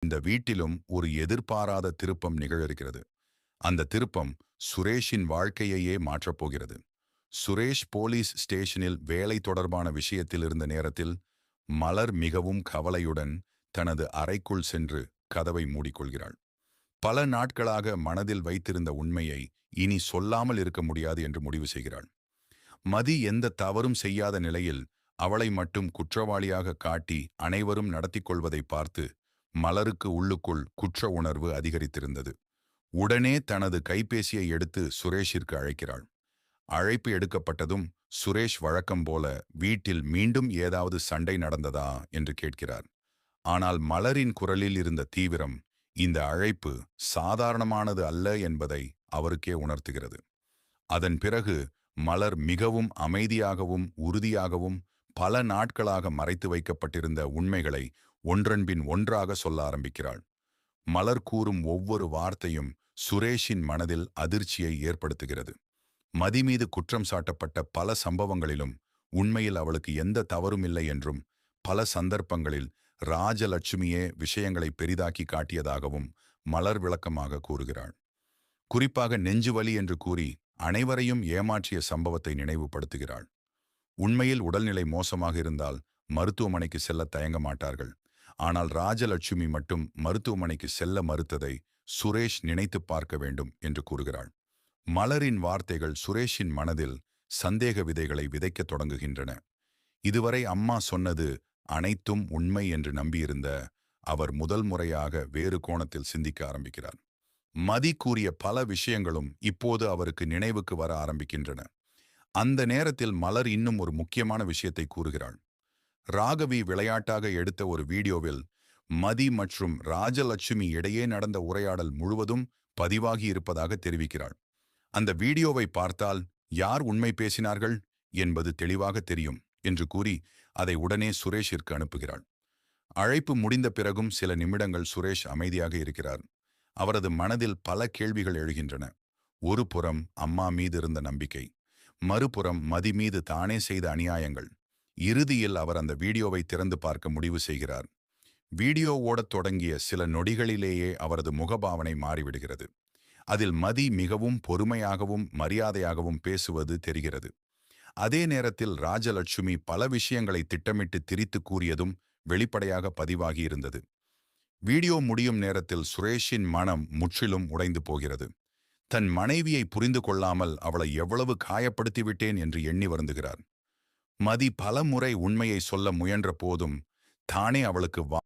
அந்த வீட்டிலும் ஒரு எதிர்பாராத திருப்பம் நிகழ இருக்கிறது. அந்த திருப்பம் சுரேஷின் வாழ்க்கையையே மாற்றப் போகிறது. சுரேஷ் போலீஸ் ஸ்டேஷனில் வேலை தொடர்பான விஷயத்தில் இருந்த நேரத்தில் மலர் மிகவும் கவலையுடன் தனது அறைக்குள் சென்று கதவை மூடிக்கொள்கிறாள். பல நாட்களாக மனதில் வைத்திருந்த உண்மையை இனி சொல்லாமல் இருக்க முடியாது என்று முடிவு செய்கிறாள். மதி எந்த தவறும் செய்யாத நிலையில் அவளை மட்டும் குற்றவாளியாக காட்டி அனைவரும் நடத்தி கொள்வதை பார்த்து மலருக்கு உள்ளுக்குள் குற்ற உணர்வு அதிகரித்திருந்தது. உடனே தனது கைபேசியை எடுத்து சுரேஷிற்கு அழைக்கிறாள். அழைப்பு எடுக்கப்பட்டதும் சுரேஷ் வழக்கம் போல வீட்டில் மீண்டும் ஏதாவது சண்டை நடந்ததா என்று கேட்கிறார். ஆனால் மலரின் குரலில் இருந்த தீவிரம் இந்த அழைப்பு சாதாரணமானது அல்ல என்பதை அவருக்கே உணர்த்துகிறது. அதன் பிறகு மலர் மிகவும் அமைதியாகவும் உறுதியாகவும் பல நாட்களாக மறைத்து வைக்கப்பட்டிருந்த உண்மைகளை ஒன்றன்பின் ஒன்றாக சொல்ல ஆரம்பிக்கிறாள். மலர் கூறும் ஒவ்வொரு வார்த்தையும் சுரேஷின் மனதில் அதிர்ச்சியை ஏற்படுத்துகிறது. மதி மீது குற்றம் சாட்டப்பட்ட பல சம்பவங்களிலும் உண்மையில் அவளுக்கு எந்த தவறும் இல்லை என்றும், பல சந்தர்ப்பங்களில் ராஜலட்சுமியே விஷயங்களை பெரிதாக்கி காட்டியதாகவும் மலர் விளக்கமாக கூறுகிறாள். குறிப்பாக நெஞ்சுவலி என்று கூறி அனைவரையும் ஏமாற்றிய சம்பவத்தை நினைவுபடுத்துகிறாள். உண்மையில் உடல்நிலை மோசமாக இருந்தால் மருத்துவமனைக்கு செல்ல தயங்க மாட்டார்கள். ஆனால் ராஜலட்சுமி மட்டும் மருத்துவமனைக்கு செல்ல மறுத்ததை சுரேஷ் நினைத்து பார்க்க வேண்டும் என்று கூறுகிறாள். மலரின் வார்த்தைகள் சுரேஷின் மனதில் சந்தேக விதைகளை விதைக்கத் தொடங்குகின்றன. இதுவரை அம்மா சொன்னது அனைத்தும் உண்மை என்று நம்பியிருந்த அவர் முதல் முறையாக வேறு கோணத்தில் சிந்திக்க ஆரம்பிக்கிறார். மதி கூறிய பல விஷயங்களும் இப்போது அவருக்கு நினைவுக்கு வர ஆரம்பிக்கின்றன. அந்த நேரத்தில் மலர் இன்னும் ஒரு முக்கியமான விஷயத்தை கூறுகிறாள். ராகவி விளையாட்டாக எடுத்த ஒரு வீடியோவில் மதி மற்றும் ராஜலட்சுமி இடையே நடந்த உரையாடல் முழுவதும் பதிவாகி இருப்பதாக தெரிவிக்கிறாள். அந்த வீடியோவை பார்த்தால் யார் உண்மை பேசினார்கள் என்பது தெளிவாக தெரியும் என்று கூறி அதை உடனே சுரேஷிற்கு அனுப்புகிறாள். அழைப்பு முடிந்த பிறகும் சில நிமிடங்கள் சுரேஷ் அமைதியாக இருக்கிறார். அவரது மனதில் பல கேள்விகள் எழுகின்றன. ஒரு புறம் அம்மா மீது இருந்த நம்பிக்கை, மறுபுறம் மதி மீது தானே செய்த அநியாயங்கள். இறுதியில் அவர் அந்த வீடியோவை திறந்து பார்க்க முடிவு செய்கிறார். வீடியோ ஓடத் தொடங்கிய சில நொடிகளிலேயே அவரது முகபாவனை மாறிவிடுகிறது. அதில் மதி மிகவும் பொறுமையாகவும் மரியாதையாகவும் பேசுவது தெரிகிறது. அதே நேரத்தில் ராஜலட்சுமி பல விஷயங்களை திட்டமிட்டு திரித்து கூறியதும் வெளிப்படையாக பதிவாகி இருந்தது. வீடியோ முடியும் நேரத்தில் சுரேஷின் மனம் முற்றிலும் உடைந்து போகிறது. தன் மனைவியை புரிந்து கொள்ளாமல் அவளை எவ்வளவு காயப்படுத்திவிட்டேன் என்று எண்ணி வருந்துகிறார். மதி பல முறை உண்மையை சொல்ல முயன்ற போதும் தானே அவளுக்கு